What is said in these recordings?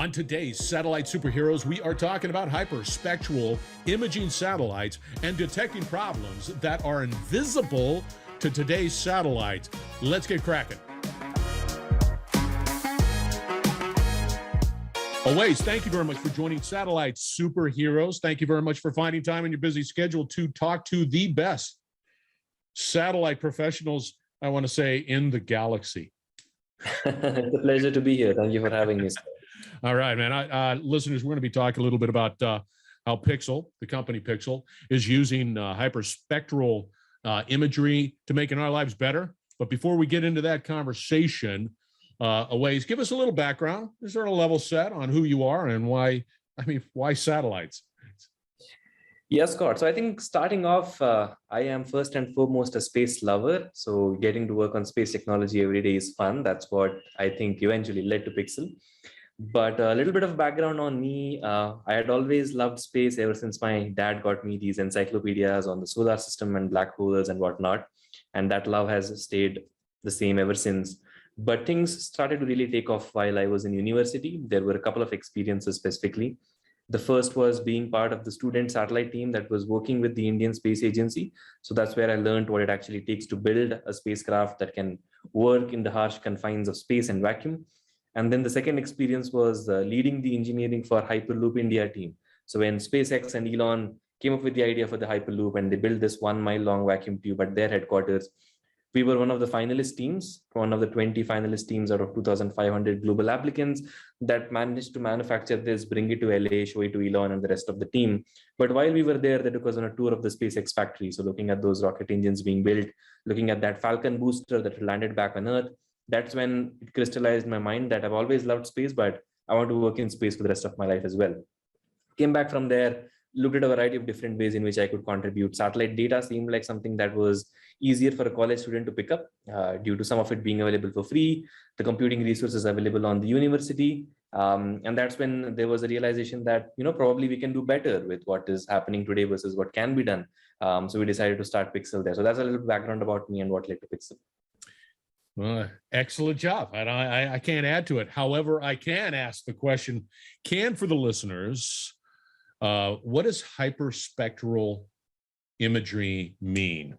On today's Satellite Superheroes, we are talking about hyperspectral imaging satellites and detecting problems that are invisible to today's satellites. Let's get cracking. Awais, thank you very much for joining Satellite Superheroes. Thank you very much for finding time in your busy schedule to talk to the best satellite professionals, I want to say, in the galaxy. It's a pleasure to be here. Thank you for having me. All right, man. Listeners, we're going to be talking a little bit about how Pixel, the company Pixel, is using hyperspectral imagery to making our lives better. But before we get into that conversation, Awais, give us a little background, sort of level set on who you are and why satellites? Yes, Scott. So I think starting off, I am first and foremost a space lover. So getting to work on space technology every day is fun. That's what I think eventually led to Pixel. But a little bit of background on me. I had always loved space ever since my dad got me these encyclopedias on the solar system and black holes and whatnot. And that love has stayed the same ever since. But things started to really take off while I was in university. There were a couple of experiences specifically. The first was being part of the student satellite team that was working with the Indian Space Agency. So that's where I learned what it actually takes to build a spacecraft that can work in the harsh confines of space and vacuum. And then the second experience was leading the engineering for Hyperloop India team. So when SpaceX and Elon came up with the idea for the Hyperloop and they built this 1 mile long vacuum tube at their headquarters, we were one of the finalist teams, one of the 20 finalist teams out of 2,500 global applicants that managed to manufacture this, bring it to LA, show it to Elon and the rest of the team. But while we were there, they took us on a tour of the SpaceX factory. So looking at those rocket engines being built, looking at that Falcon booster that landed back on Earth, that's when it crystallized in my mind that I've always loved space, but I want to work in space for the rest of my life as well. Came back from there, looked at a variety of different ways in which I could contribute. Satellite data seemed like something that was easier for a college student to pick up due to some of it being available for free, the computing resources available on the university. And that's when there was a realization that, probably we can do better with what is happening today versus what can be done. So we decided to start Pixel there. So that's a little background about me and what led to Pixel. Excellent job. And I can't add to it. However, I can ask the question, for the listeners, what does hyperspectral imagery mean?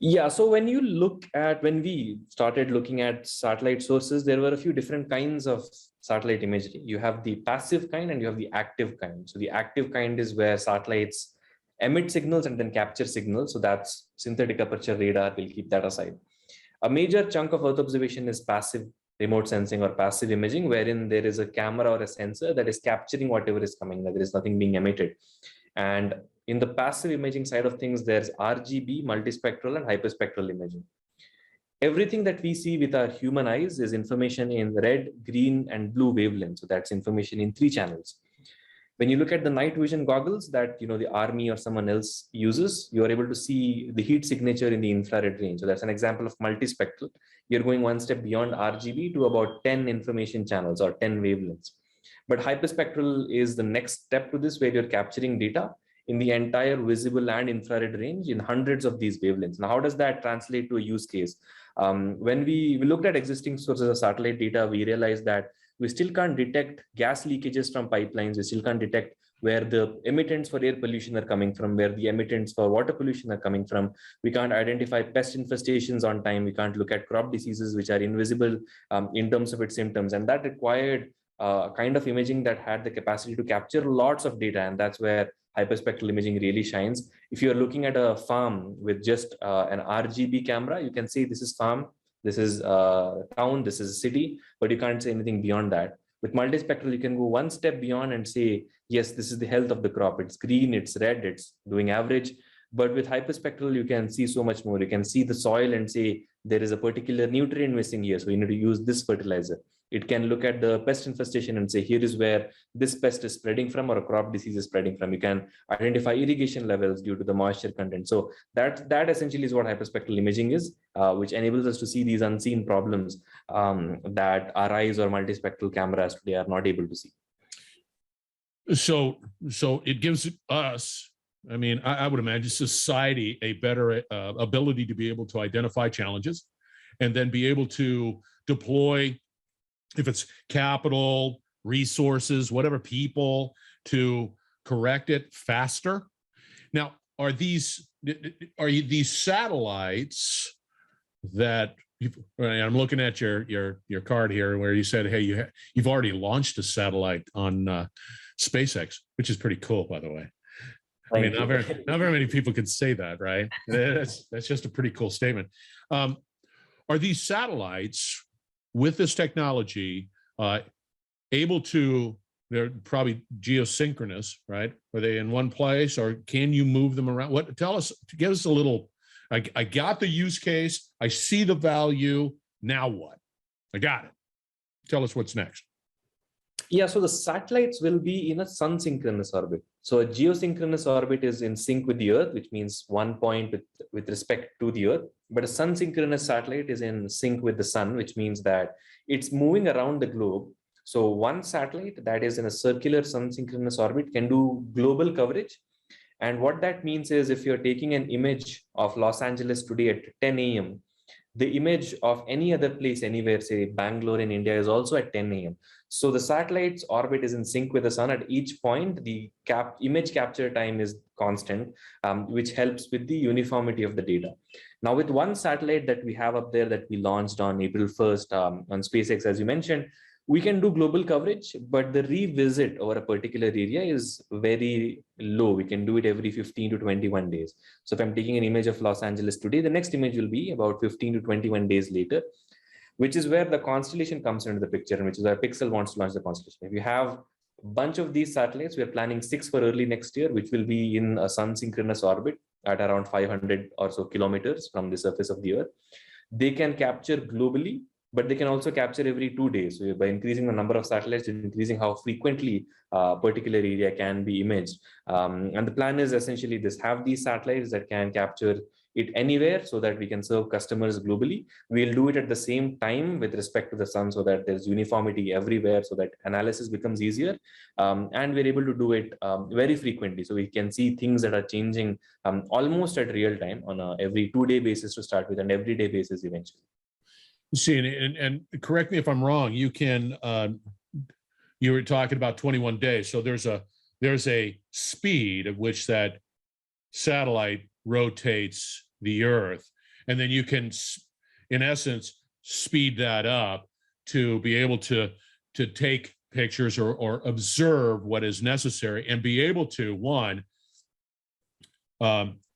Yeah, so when we started looking at satellite sources, there were a few different kinds of satellite imagery. You have the passive kind and you have the active kind. So the active kind is where satellites emit signals and then capture signals. So that's synthetic aperture radar. We'll keep that aside. A major chunk of Earth observation is passive remote sensing or passive imaging, wherein there is a camera or a sensor that is capturing whatever is coming, that there is nothing being emitted. And in the passive imaging side of things, there's RGB, multispectral, and hyperspectral imaging. Everything that we see with our human eyes is information in red, green, and blue wavelengths. So that's information in 3 channels. When you look at the night vision goggles that the army or someone else uses, you are able to see the heat signature in the infrared range. So that's an example of multispectral. You're going one step beyond RGB to about 10 information channels or 10 wavelengths. But hyperspectral is the next step to this, where you're capturing data in the entire visible and infrared range in hundreds of these wavelengths. Now, how does that translate to a use case? When we looked at existing sources of satellite data, we realized that we still can't detect gas leakages from pipelines. We still can't detect where the emittents for air pollution are coming from, where the emittents for water pollution are coming from. We can't identify pest infestations on time. We can't look at crop diseases, which are invisible in terms of its symptoms. And that required a kind of imaging that had the capacity to capture lots of data. And that's where hyperspectral imaging really shines. If you're looking at a farm with just an RGB camera, you can say this is farm, this is town, this is city, but you can't say anything beyond that. With multispectral, you can go one step beyond and say, yes, this is the health of the crop. It's green, it's red, it's doing average. But with hyperspectral, you can see so much more. You can see the soil and say, there is a particular nutrient missing here, so you need to use this fertilizer. It can look at the pest infestation and say, here is where this pest is spreading from or a crop disease is spreading from. You can identify irrigation levels due to the moisture content. So that essentially is what hyperspectral imaging is, which enables us to see these unseen problems that our eyes or multispectral cameras today are not able to see. So it gives us, I would imagine society a better ability to be able to identify challenges and then be able to deploy, if it's capital, resources, whatever people to correct it faster. Now, are these satellites that I'm looking at your card here where you said, hey, you've already launched a satellite on SpaceX, which is pretty cool, by the way. I mean, not very many people could say that, right? That's just a pretty cool statement. Are these satellites with this technology able to? They're probably geosynchronous, right? Are they in one place, or can you move them around? What? Tell us. Give us a little. I got the use case. I see the value. Now what? I got it. Tell us what's next. Yeah, so the satellites will be in a sun synchronous orbit. So a geosynchronous orbit is in sync with the Earth, which means one point with respect to the Earth. But a sun synchronous satellite is in sync with the sun, which means that it's moving around the globe. So one satellite that is in a circular sun synchronous orbit can do global coverage. And what that means is if you're taking an image of Los Angeles today at 10 a.m., the image of any other place anywhere, say Bangalore in India, is also at 10 a.m. So the satellite's orbit is in sync with the sun at each point. The image capture time is constant, which helps with the uniformity of the data. Now, with one satellite that we have up there that we launched on April 1st on SpaceX, as you mentioned, we can do global coverage, but the revisit over a particular area is very low. We can do it every 15 to 21 days. So if I'm taking an image of Los Angeles today, the next image will be about 15 to 21 days later, which is where the constellation comes into the picture, and which is why Pixel wants to launch the constellation. If you have a bunch of these satellites, we're planning 6 for early next year, which will be in a sun synchronous orbit at around 500 or so kilometers from the surface of the Earth. They can capture globally, but they can also capture every 2 days. So by increasing the number of satellites, increasing how frequently a particular area can be imaged. And the plan is essentially this: have these satellites that can capture it anywhere so that we can serve customers globally. We'll do it at the same time with respect to the sun so that there's uniformity everywhere so that analysis becomes easier. And we're able to do it very frequently. So we can see things that are changing almost at real time on a every 2-day basis to start with, and everyday basis eventually. See, and correct me if I'm wrong. You can you were talking about 21 days. So there's a speed at which that satellite rotates the Earth, and then you can, in essence, speed that up to be able to take pictures or observe what is necessary and be able to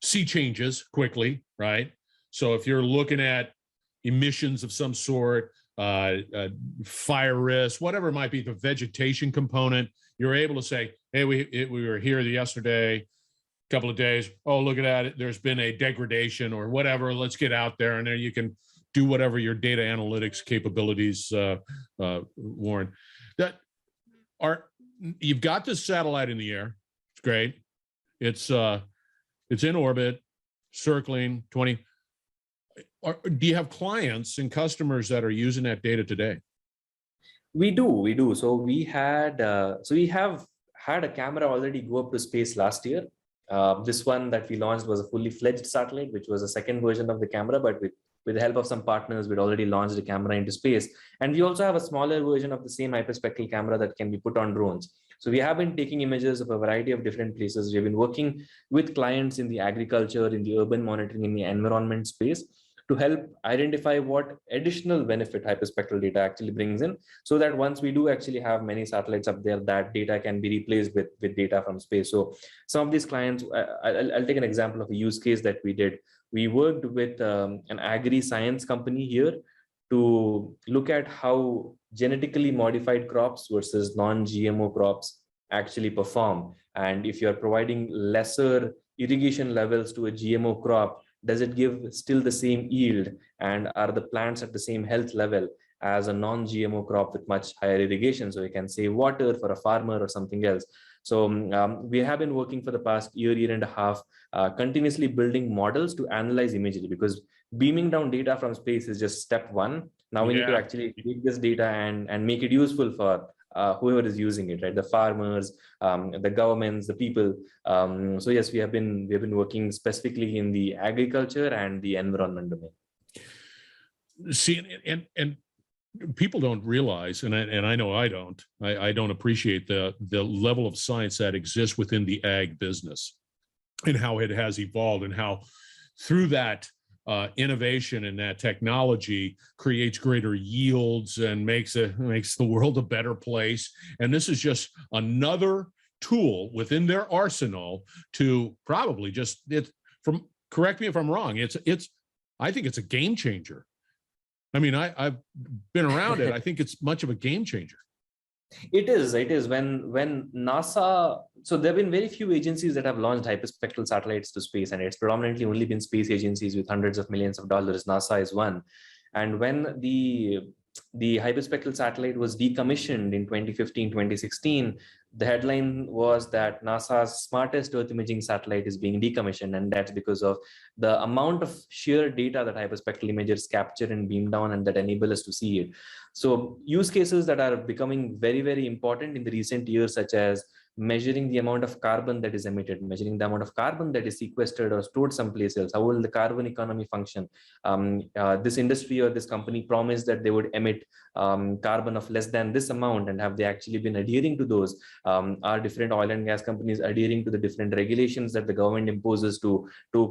see changes quickly, right? So if you're looking at emissions of some sort, fire risk, whatever it might be, the vegetation component, you're able to say, hey, we were here yesterday, couple of days. Oh, look at that. There's been a degradation or whatever. Let's get out there. And then you can do whatever your data analytics capabilities warrant. You've got this satellite in the air. It's great. It's in orbit, circling 20. Do you have clients and customers that are using that data today? We do. So we have had a camera already go up to space last year. This one that we launched was a fully fledged satellite, which was a second version of the camera, but with the help of some partners, we'd already launched the camera into space. And we also have a smaller version of the same hyperspectral camera that can be put on drones. So we have been taking images of a variety of different places. We've been working with clients in the agriculture, in the urban monitoring, in the environment space, to help identify what additional benefit hyperspectral data actually brings in, so that once we do actually have many satellites up there, that data can be replaced with data from space. So some of these clients, I'll take an example of a use case that we did. We worked with an agri-science company here to look at how genetically modified crops versus non-GMO crops actually perform. And if you're providing lesser irrigation levels to a GMO crop, does it give still the same yield, and are the plants at the same health level as a non-GMO crop with much higher irrigation, so you can save water for a farmer or something else. So we have been working for the past year and a half, continuously building models to analyze imagery, because beaming down data from space is just step one. Now we need to actually take this data and make it useful for whoever is using it, right? The farmers, the governments, the people. So yes, we have been working specifically in the agriculture and the environment domain. See, and people don't realize, and I know I don't appreciate the level of science that exists within the ag business and how it has evolved, and how through that innovation and that technology creates greater yields and makes the world a better place. And this is just another tool within their arsenal to probably just correct me if I'm wrong. I think it's a game changer. I mean, I've been around it. I think it's much of a game changer. It is. When NASA, so there have been very few agencies that have launched hyperspectral satellites to space, and it's predominantly only been space agencies with hundreds of millions of dollars. NASA is one. And when the hyperspectral satellite was decommissioned in 2015, 2016, the headline was that NASA's smartest Earth imaging satellite is being decommissioned, and that's because of the amount of sheer data that hyperspectral imagers capture and beam down and that enable us to see it. So use cases that are becoming very, very important in the recent years, such as measuring the amount of carbon that is emitted, measuring the amount of carbon that is sequestered or stored someplace else. How will the carbon economy function? This industry or this company promised that they would emit carbon of less than this amount, and have they actually been adhering to those? Are different oil and gas companies adhering to the different regulations that the government imposes to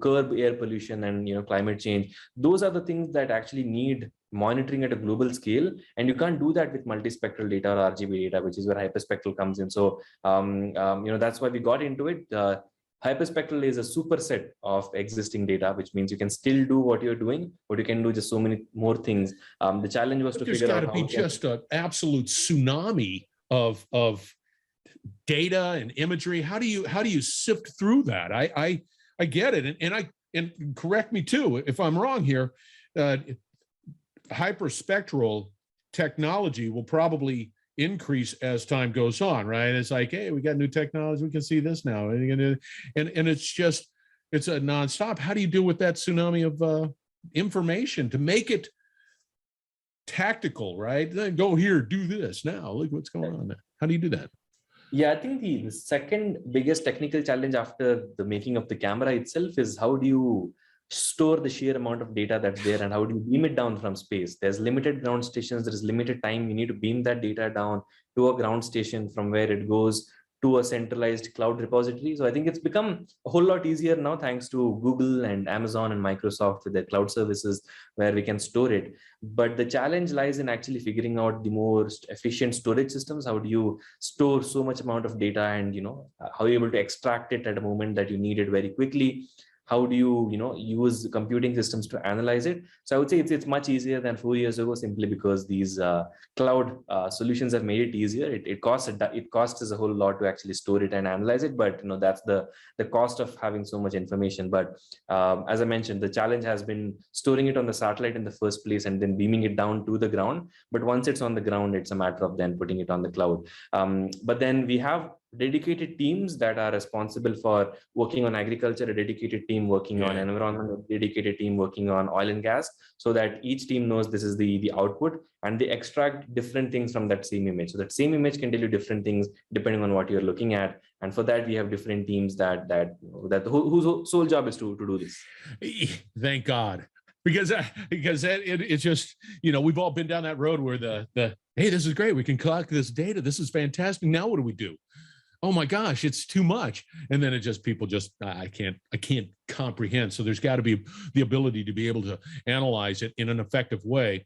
curb air pollution and climate change? Those are the things that actually need monitoring at a global scale, and you can't do that with multispectral data or RGB data, which is where hyperspectral comes in. So that's why we got into it. Hyperspectral is a superset of existing data, which means you can still do what you're doing, but you can do just so many more things. The challenge was to figure out. There's got to be just an absolute tsunami of data and imagery. How do you sift through that? I get it, and correct me too if I'm wrong here. Hyperspectral technology will probably increase as time goes on, right? It's like, hey, we got new technology, we can see this now, and it's a nonstop. How do you deal with that tsunami of information to make it tactical, right? Then go here, do this now. Look what's going on there. How do you do that? Yeah, I think the second biggest technical challenge after the making of the camera itself is how do you store the sheer amount of data that's there, and how do you beam it down from space? There's limited ground stations, there is limited time. You need to beam that data down to a ground station from where it goes to a centralized cloud repository. So I think it's become a whole lot easier now, thanks to Google and Amazon and Microsoft with their cloud services, where we can store it. But the challenge lies in actually figuring out the most efficient storage systems. How do you store so much amount of data, and how are you able to extract it at a moment that you need it very quickly? How do you use computing systems to analyze it? So I would say it's much easier than 4 years ago, simply because these cloud solutions have made it easier. It costs us a whole lot to actually store it and analyze it, but that's the cost of having so much information. But as I mentioned, the challenge has been storing it on the satellite in the first place and then beaming it down to the ground. But once it's on the ground, it's a matter of then putting it on the cloud. But then we have dedicated teams that are responsible for working on agriculture, a dedicated team working on environment, a dedicated team working on oil and gas, so that each team knows this is the output, and they extract different things from that same image. So that same image can tell you different things depending on what you're looking at. And for that, we have different teams whose sole job is to do this. Thank God. Because it's just, we've all been down that road where the hey, this is great, we can collect this data, this is fantastic, now what do we do? Oh my gosh, it's too much. And then people I can't comprehend. So there's got to be the ability to be able to analyze it in an effective way.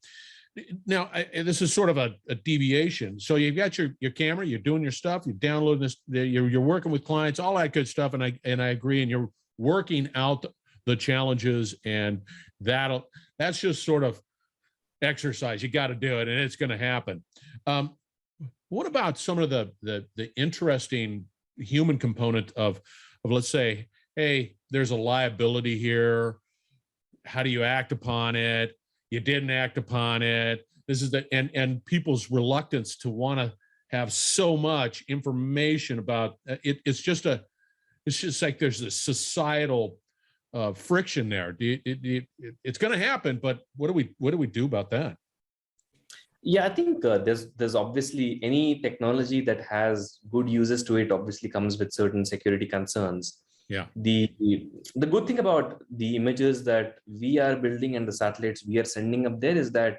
Now, this is sort of a deviation. So you've got your camera, you're doing your stuff, you're downloading this, you're working with clients, all that good stuff. And I agree. And you're working out the challenges, and that's just sort of exercise. You got to do it, and it's going to happen. What about some of the interesting human component of let's say, hey, there's a liability here. How do you act upon it? You didn't act upon it. This is and people's reluctance to want to have so much information about it. It's just like there's this societal friction there. It's going to happen, but what do we do about that? Yeah, I think there's obviously any technology that has good uses to it obviously comes with certain security concerns. Yeah. The good thing about the images that we are building and the satellites we are sending up there is that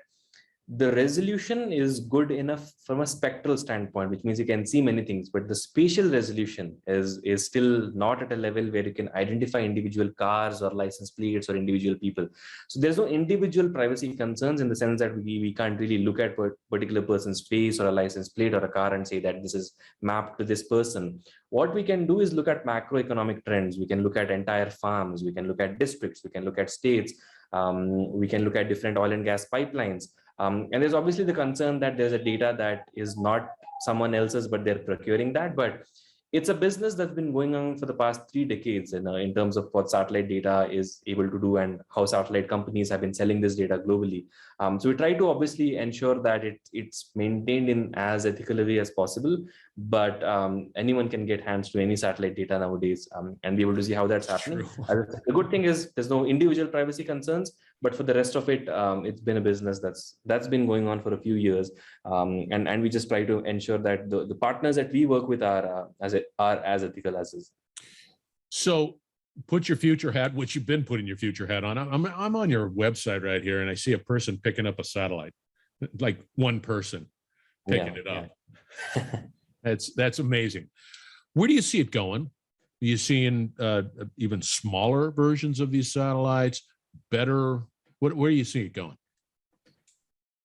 The resolution is good enough from a spectral standpoint, which means you can see many things, but the spatial resolution is still not at a level where you can identify individual cars or license plates or individual people. So there's no individual privacy concerns in the sense that we can't really look at a particular person's face or a license plate or a car and say that this is mapped to this person. What we can do is look at macroeconomic trends. We can look at entire farms. We can look at districts. We can look at states. We can look at different oil and gas pipelines. And there's obviously the concern that there's a data that is not someone else's, but they're procuring that. But it's a business that's been going on for the past 3 decades in terms of what satellite data is able to do and how satellite companies have been selling this data globally. So we try to obviously ensure that it's maintained in as ethical a way as possible, but anyone can get hands to any satellite data nowadays and be able to see how that's happening. The good thing is there's no individual privacy concerns, but for the rest of it, it's been a business that's been going on for a few years. And we just try to ensure that the partners that we work with are as ethical as is. So put your future hat, which you've been putting your future hat on. I'm on your website right here, and I see a person picking up a satellite, like one person picking it up. Yeah. That's amazing. Where do you see it going? Are you seeing even smaller versions of these satellites? Better? Where do you see it going?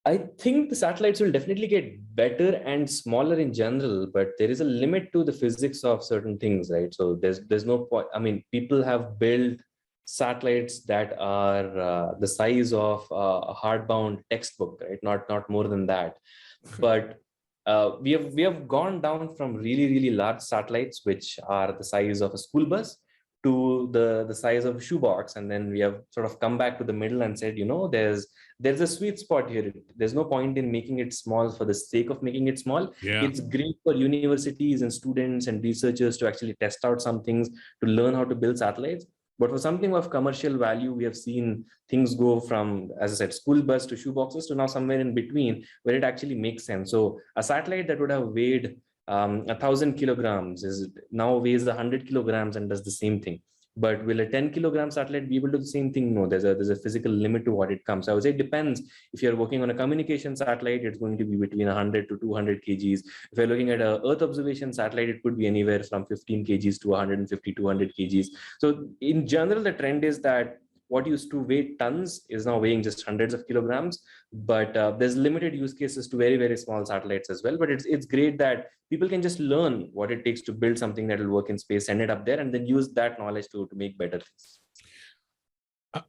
I think the satellites will definitely get better and smaller in general, but there is a limit to the physics of certain things, right? So there's no point. I mean, people have built satellites that are the size of a hardbound textbook, right? Not more than that. But we have gone down from really large satellites, which are the size of a school bus, to the size of a shoebox, and then we have sort of come back to the middle and said, there's a sweet spot here. There's no point in making it small for the sake of making it small. Yeah. It's great for universities and students and researchers to actually test out some things, to learn how to build satellites. But for something of commercial value, we have seen things go from, as I said, school bus to shoeboxes to now somewhere in between where it actually makes sense. So a satellite that would have weighed 1,000 kilograms now weighs 100 kilograms and does the same thing. But will a 10-kilogram satellite be able to do the same thing? No, there's a physical limit to what it comes. I would say it depends. If you're working on a communication satellite, it's going to be between 100 to 200 kgs. If you're looking at an Earth observation satellite, it could be anywhere from 15 kgs to 150, 200 kgs. So in general, the trend is that what used to weigh tons is now weighing just hundreds of kilograms. But there's limited use cases to very small satellites as well. But it's great that people can just learn what it takes to build something that will work in space, send it up there, and then use that knowledge to make better things.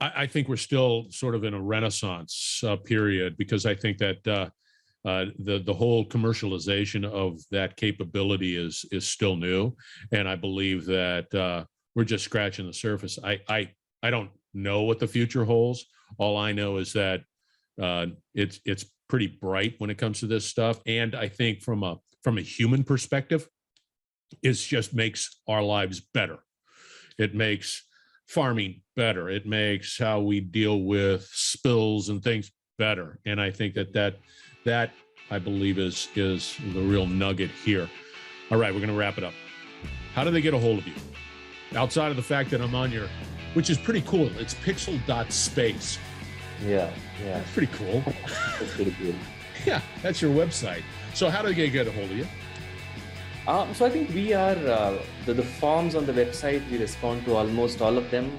I think we're still sort of in a renaissance period, because I think that the whole commercialization of that capability is still new, and I believe that we're just scratching the surface. I don't know what the future holds. All I know is that it's pretty bright when it comes to this stuff, and I think from a human perspective, it just makes our lives better. It makes farming better. It makes how we deal with spills and things better. And I think that I believe is the real nugget here. All right, we're going to wrap it up. How do they get a hold of you? Outside of the fact that I'm on your, which is pretty cool. It's pixel.space. Yeah. That's pretty cool. That's pretty cool. Yeah, that's your website. So how do they get a hold of you? So I think we are, the forms on the website, we respond to almost all of them.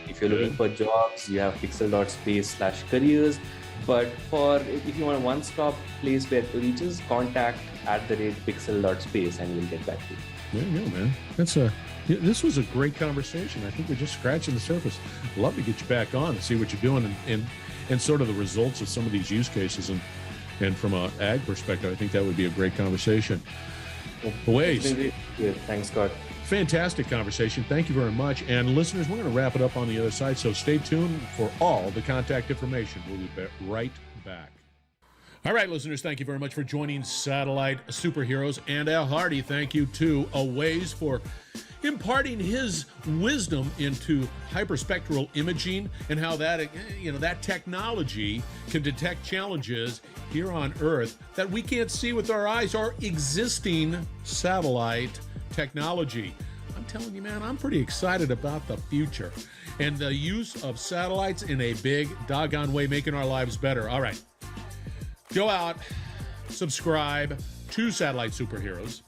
If you're looking for jobs, you have pixel.space/careers. But if you want a one-stop place where to reach us, contact@pixel.space and we'll get back to you. There you go, man. This was a great conversation. I think we're just scratching the surface. I'd love to get you back on and see what you're doing and sort of the results of some of these use cases. And from an ag perspective, I think that would be a great conversation. Awais. Thanks, Scott. Fantastic conversation. Thank you very much. And listeners, we're going to wrap it up on the other side. So stay tuned for all the contact information. We'll be right back. All right, listeners, thank you very much for joining Satellite Superheroes. And a hearty thank you to Awais for imparting his wisdom into hyperspectral imaging and how that technology can detect challenges here on Earth that we can't see with our eyes, or existing satellite technology. I'm telling you, man, I'm pretty excited about the future and the use of satellites in a big doggone way, making our lives better. All right. go out, subscribe to Satellite Superheroes,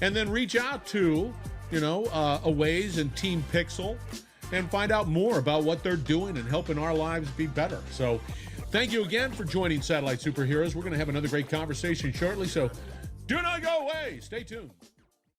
and then reach out to, Awais and Team Pixel and find out more about what they're doing and helping our lives be better. So thank you again for joining Satellite Superheroes. We're going to have another great conversation shortly, so do not go away. Stay tuned.